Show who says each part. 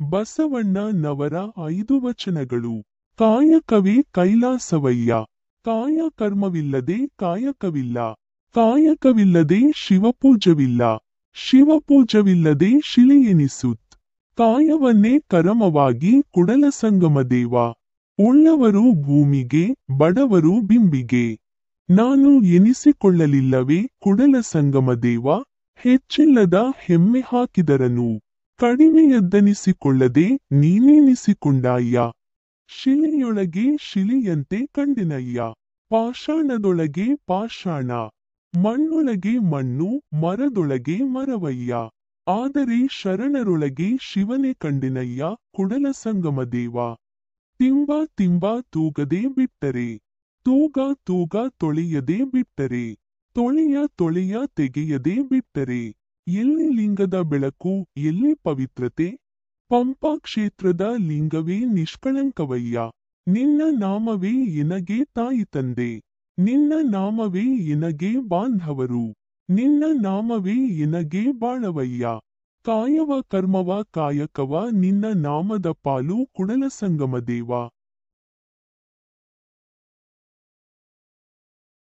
Speaker 1: ಬಸವಣ್ಣನವರ 5 ವಚನಗಳು. ಕಾಯಕವೇ ಕೈಲಾಸವಯ್ಯ. ಕಾಯ ಕರ್ಮವಿಲ್ಲದೆ ಕಾಯಕವಿಲ್ಲ. ಕಾಯಕವಿಲ್ಲದೆ ಶಿವಪೂಜವಿಲ್ಲ. ಶಿವಪೂಜವಿಲ್ಲದೆ ಶಿಲೆ ಎನಿಸುತ್. ಕಾಯವನ್ನೇ ಕರಮವಾಗಿ ಕುಡಲ ಸಂಗಮ ದೇವ. ಉಳ್ಳವರು ಭೂಮಿಗೆ, ಬಡವರು ಬಿಂಬಿಗೆ. ನಾನು ಎನಿಸಿಕೊಳ್ಳಲಿಲ್ಲವೇ ಕುಡಲ ಸಂಗಮ ದೇವ. ಹೆಚ್ಚಿಲ್ಲದ ಹೆಮ್ಮೆ ಹಾಕಿದರನು ಕಡಿಮೆಯದ್ದನಿಸಿಕೊಳ್ಳದೆ ನೀನೆನಿಸಿಕೊಂಡಾಯ್ಯ. ಶಿಲೆಯೊಳಗೆ ಶಿಲೆಯಂತೆ ಕಂಡೆನಯ್ಯ. ಪಾಷಾಣದೊಳಗೆ ಪಾಷಾಣ. ಮಣ್ಣೊಳಗೆ ಮಣ್ಣು, ಮರದೊಳಗೆ ಮರವಯ್ಯ. ಆದರೆ ಶರಣರೊಳಗೆ ಶಿವನೇ ಕಂಡೆನಯ್ಯ ಕುಡಲ ಸಂಗಮ ದೇವ. ತಿಂಬ ತಿಂಬ ತೂಗದೆ ಬಿಟ್ಟರೆ, ತೂಗ ತೂಗ ತೊಳೆಯದೆ ಬಿಟ್ಟರೆ, ತೊಳೆಯ ತೊಳೆಯ ತೆಗೆಯದೆ ಬಿಟ್ಟರೆ, ಎಲ್ಲಿ ಲಿಂಗದ ಬೆಳಕು, ಎಲ್ಲಿ ಪವಿತ್ರತೆ? ಪಂಪಾ ಕ್ಷೇತ್ರದ ಲಿಂಗವೇ ನಿಷ್ಕಳಂಕವಯ್ಯ. ನಿನ್ನ ನಾಮವೇ ಎನಗೆ ತಾಯಿ ತಂದೆ. ನಿನ್ನ ನಾಮವೇ ಎನಗೆ ಬಾಂಧವರು. ನಿನ್ನ ನಾಮವೇ ಎನಗೆ ಬಾಳವಯ್ಯ. ಕಾಯವ ಕರ್ಮವ ಕಾಯಕವ ನಿನ್ನ ನಾಮದ ಪಾಲು ಕುಡಲ ಸಂಗಮ ದೇವ.